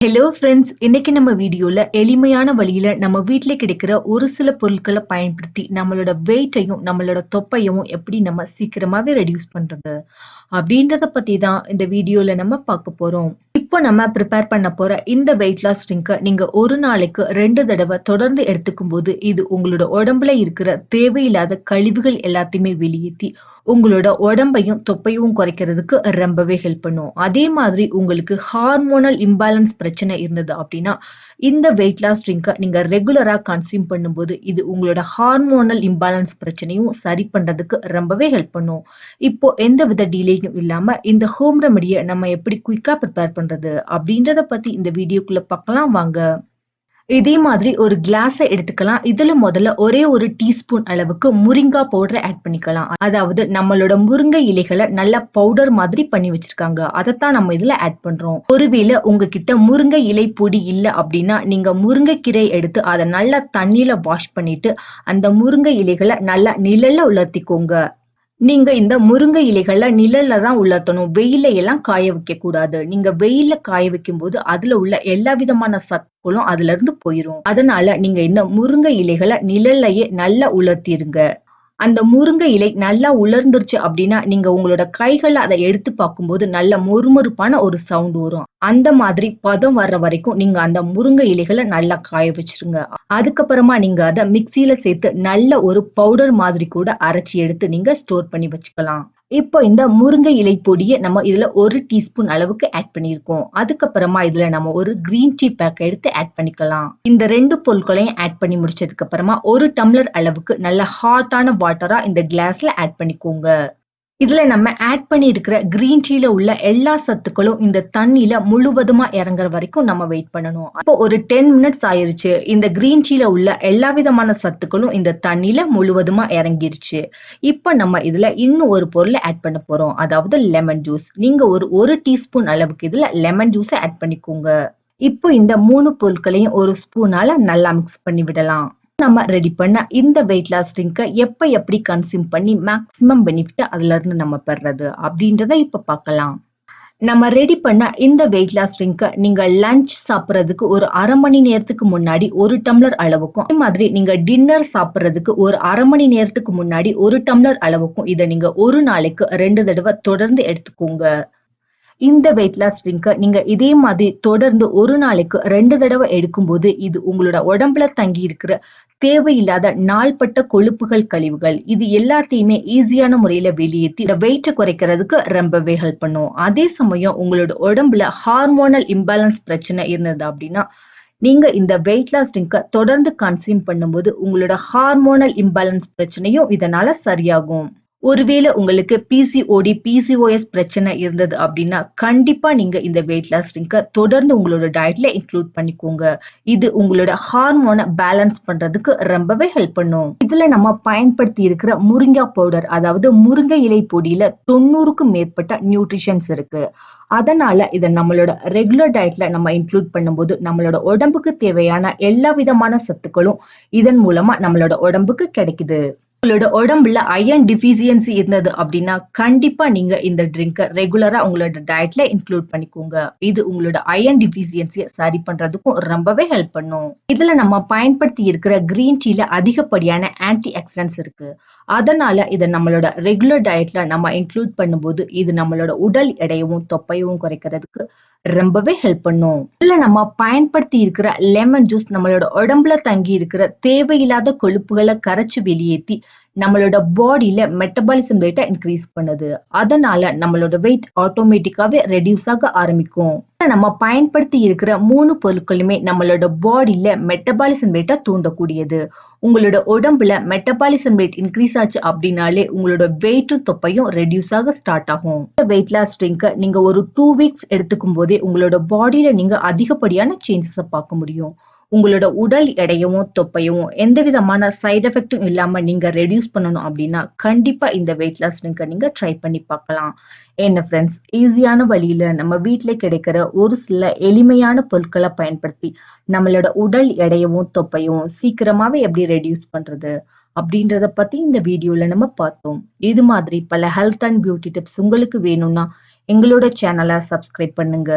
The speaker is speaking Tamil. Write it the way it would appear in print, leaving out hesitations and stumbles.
ஹலோ ஃப்ரெண்ட்ஸ், இன்னைக்கு நம்ம வீடியோல எளிமையான வழியில நம்ம வீட்ல கிடைக்கிற ஒரு சில பொருட்களை பயன்படுத்தி நம்மளோட வெயிட்டையும் நம்மளோட தொப்பையும் எப்படி நம்ம சீக்கிரமாவே ரெடியூஸ் பண்றது அப்படின்றத பத்தி தான் இந்த வீடியோல நம்ம பார்க்க போறோம். இப்போ நம்ம ப்ரிப்பேர் பண்ண போற இந்த வெயிட் லாஸ் ட்ரிங்கை நீங்க ஒரு நாளைக்கு 2 தடவை தொடர்ந்து எடுத்துக்கும் போது இது உங்களோட உடம்புல இருக்கிற தேவையில்லாத கழிவுகள் எல்லாத்தையுமே வெளியேற்றி உங்களோட உடம்பையும் தொப்பையும் குறைக்கிறதுக்கு ரொம்பவே ஹெல்ப் பண்ணும். அதே மாதிரி உங்களுக்கு ஹார்மோனல் இம்பேலன்ஸ் பிரச்சனை இருந்தது அப்படின்னா இந்த வெயிட் லாஸ் ட்ரிங்கை நீங்க ரெகுலரா கன்சியூம் பண்ணும்போது இது உங்களோட ஹார்மோனல் இம்பேலன்ஸ் பிரச்சனையும் சரி பண்றதுக்கு ரொம்பவே ஹெல்ப் பண்ணும். இப்போ எந்த வித டிலேயும் இல்லாம இந்த ஹோம் ரெமடியை நம்ம எப்படி குயிக்கா ப்ரிப்பேர் பண்றது அப்படின்றத பத்தி இந்த வீடியோக்குள்ள பார்க்கலாம் வாங்க. இதே மாதிரி ஒரு கிளாஸ எடுத்துக்கலாம். இதுல முதல்ல ஒரே ஒரு டீஸ்பூன் அளவுக்கு முரிங்கா பவுடர் ஆட் பண்ணிக்கலாம். அதாவது நம்மளோட முருங்கை இலைகளை நல்லா பவுடர் மாதிரி பண்ணி வச்சிருக்காங்க. அதைத்தான் நம்ம இதுல ஆட் பண்றோம். ஒருவேளை உங்ககிட்ட முருங்கை இலை பொடி இல்ல அப்படின்னா நீங்க முருங்கைக்கீரை எடுத்து அதை நல்லா தண்ணியில வாஷ் பண்ணிட்டு அந்த முருங்கை இலைகளை நல்லா நிழல்ல உலர்த்திக்கோங்க. நீங்க இந்த முருங்கை இலைகள நிழல்ல தான் உலர்த்தணும். வெயில்ல எல்லாம் காய வைக்க கூடாது. நீங்க வெயில்ல காய வைக்கும்போது அதுல உள்ள எல்லா விதமான சத்துக்களும் அதுல இருந்து போயிரும். அதனால நீங்க இந்த முருங்கை இலைகள நிழல்லயே நல்லா உலர்த்திருங்க. அந்த முருங்கை இலை நல்லா உலர்ந்துருச்சு அப்படின்னா, நீங்க உங்களோட கைகள்ல அத எடுத்து பார்க்கும்போது நல்ல மொறுமொறுப்பான ஒரு சவுண்ட் வரும். அந்த மாதிரி பதம் வர்ற வரைக்கும் நீங்க அந்த முருங்கை இலைகள நல்லா காய வச்சுருங்க. அதுக்கப்புறமா நீங்க அத மிக்ஸியில சேர்த்து நல்ல ஒரு பவுடர் மாதிரி கூட அரைச்சு எடுத்து நீங்க ஸ்டோர் பண்ணி வச்சுக்கலாம். இப்போ இந்த முருங்கை இலை பொடிய நம்ம இதுல 1 டீஸ்பூன் அளவுக்கு ஆட் பண்ணியிருக்கோம். அதுக்கப்புறமா இதுல நம்ம ஒரு கிரீன் டீ பேக் எடுத்து ஆட் பண்ணிக்கலாம். இந்த 2 பொருட்களையும் ஆட் பண்ணி முடிச்சதுக்கு அப்புறமா 1 டம்ளர் அளவுக்கு நல்ல ஹாட்டான வாட்டரா இந்த கிளாஸ்ல ஆட் பண்ணிக்கோங்க. இதுல நம்ம ஆட் பண்ணியிருக்கிற கிரீன் டீல உள்ள எல்லா சத்துக்களும் இந்த தண்ணியில முழுவதுமா இறங்குற வரைக்கும் நம்ம வெயிட் பண்ணணும். அப்போ ஒரு 10 மினிட்ஸ் ஆயிருச்சு. இந்த கிரீன் டீல உள்ள எல்லா விதமான சத்துக்களும் இந்த தண்ணியில முழுவதுமா இறங்கிருச்சு. இப்ப நம்ம இதுல இன்னும் ஒரு பொருளை ஆட் பண்ண போறோம். அதாவது லெமன் ஜூஸ். நீங்க ஒரு டீஸ்பூன் அளவுக்கு இதுல லெமன் ஜூஸை ஆட் பண்ணிக்கோங்க. இப்போ இந்த 3 பொருட்களையும் ஒரு ஸ்பூனால நல்லா மிக்ஸ் பண்ணி விடலாம். நம்ம ரெடி பண்ண இந்த வெயிட் லாஸ் ட்ரிங்கை எப்படி கன்சியூம் பண்ணி மேக்ஸிமம் பெனிஃபிட் அதுல இருந்து நம்ம பெறது அப்படின்றத இப்ப பார்க்கலாம். நம்ம ரெடி பண்ண இந்த வெயிட் லாஸ் ட்ரிங்கை நீங்க லஞ்ச் சாப்பிட்றதுக்கு ஒரு 1/2 மணி நேரத்துக்கு முன்னாடி 1 டம்ளர் அளவுக்கும், அதே மாதிரி நீங்க டின்னர் சாப்பிட்றதுக்கு ஒரு 1/2 மணி நேரத்துக்கு முன்னாடி 1 டம்ளர் அளவுக்கும் இதை நீங்க ஒரு நாளைக்கு 2 தடவை தொடர்ந்து எடுத்துக்கோங்க. இந்த வெயிட் லாஸ் ட்ரிங்கை நீங்க இதே மாதிரி தொடர்ந்து ஒரு நாளைக்கு 2 தடவை எடுக்கும்போது இது உங்களோட உடம்புல தங்கி இருக்கிற தேவையில்லாத நாள்பட்ட கொழுப்புகள், கழிவுகள் இது எல்லாத்தையுமே ஈஸியான முறையில வெளியேற்றி வெயிட்டை குறைக்கிறதுக்கு ரொம்பவே ஹெல்ப் பண்ணும். அதே சமயம் உங்களோட உடம்புல ஹார்மோனல் இம்பேலன்ஸ் பிரச்சனை இருந்தது அப்படின்னா நீங்க இந்த வெயிட் லாஸ் ட்ரிங்கை தொடர்ந்து கன்சியூம் பண்ணும்போது உங்களோட ஹார்மோனல் இம்பேலன்ஸ் பிரச்சனையும் இதனால சரியாகும். ஒருவேளை உங்களுக்கு பிசிஓடி, பிசிஓஎஸ் பிரச்சனை இருந்தது அப்படின்னா கண்டிப்பா நீங்க இந்த வெயிட் லாஸ் ட்ரிங்கை தொடர்ந்து உங்களோட டயட்ல இன்க்ளூட் பண்ணிக்கோங்க. இது உங்களோட ஹார்மோனை பேலன்ஸ் பண்றதுக்கு ரொம்பவே ஹெல்ப் பண்ணும். இதுல நம்ம பயன்படுத்தி இருக்கிற முருங்கா பவுடர், அதாவது முருங்கை இலை பொடியில 90க்கும் மேற்பட்ட நியூட்ரிஷன்ஸ் இருக்கு. அதனால இதை நம்மளோட ரெகுலர் டயட்ல நம்ம இன்க்ளூட் பண்ணும்போது நம்மளோட உடம்புக்கு தேவையான எல்லா விதமான சத்துக்களும் இதன் மூலமா நம்மளோட உடம்புக்கு கிடைக்குது. உங்களோட உடம்புல அயர்ன் டிஃபிஷியன்சி இருந்தது அப்படின்னா கண்டிப்பா நீங்க இந்த ட்ரிங்கை ரெகுலரா உங்களோட டயட்ல இன்க்ளூட் பண்ணிக்கோங்க. இது உங்களோட அயர்ன் டிஃபிஷியன்சியை சரி பண்றதுக்கும் ரொம்பவே ஹெல்ப் பண்ணும். இதுல நம்ம பயன்படுத்தி இருக்கிற கிரீன் டீல அதிகப்படியான ஆன்டி ஆக்சிடென்ட்ஸ் இருக்கு. அதனால இதை நம்மளோட ரெகுலர் டயட்ல நம்ம இன்க்ளூட் பண்ணும்போது இது நம்மளோட உடல் எடையவும் தொப்பையும் குறைக்கிறதுக்கு ரொம்பவே ஹெல்ப் பண்ணும். இதுல நம்ம பயன்படுத்தி இருக்கிற லெமன் ஜூஸ் நம்மளோட உடம்புல தங்கி இருக்கிற தேவையில்லாத கொழுப்புகளை கரைச்சு வெளியேற்றி நம்மளோட பாடியில மெட்டபாலிசம் ரேட்டை இன்க்ரீஸ் பண்ணுது. அதனால நம்மளோட வெயிட் ஆட்டோமேட்டிக்காவே ரெடியூஸ் ஆக ஆரம்பிக்கும். நம்ம பயன்படுத்தி இருக்கிற 3 பொருட்களுமே நம்மளோட பாடியில மெட்டபாலிசம் ரேட்டை தூண்டக்கூடியது. உங்களோட உடம்புல மெட்டபாலிசம் ரேட் இன்க்ரீஸ் ஆச்சு அப்படின்னாலே உங்களோட வெயிட்டும் தொப்பையும் ரெடியூஸ் ஆக ஸ்டார்ட் ஆகும். வெயிட் லாஸ் ட்ரிங்கை நீங்க ஒரு 2 வீக்ஸ் எடுத்துக்கும் போதே உங்களோட பாடியில நீங்க அதிகப்படியான சேஞ்சஸை பார்க்க முடியும். உங்களோட உடல் எடையவும் தொப்பையும் எந்த விதமான சைடு எஃபெக்டும் இல்லாம நீங்க ரெடியூஸ் பண்ணணும் அப்படின்னா கண்டிப்பா இந்த வெயிட் லாஸ் ட்ரிங்கை நீங்க ட்ரை பண்ணி பார்க்கலாம். என்ன ஃப்ரெண்ட்ஸ், ஈஸியான வழியில நம்ம வீட்டில கிடைக்கிற ஒரு சில எளிமையான பொருட்களை பயன்படுத்தி நம்மளோட உடல் எடையவும் தொப்பையும் சீக்கிரமாவே எப்படி ரெடியூஸ் பண்றது அப்படின்றத பத்தி இந்த வீடியோல நம்ம பார்த்தோம். இது மாதிரி பல ஹெல்த் அண்ட் பியூட்டி டிப்ஸ் உங்களுக்கு வேணும்னா எங்களோட சேனலை சப்ஸ்கிரைப் பண்ணுங்க.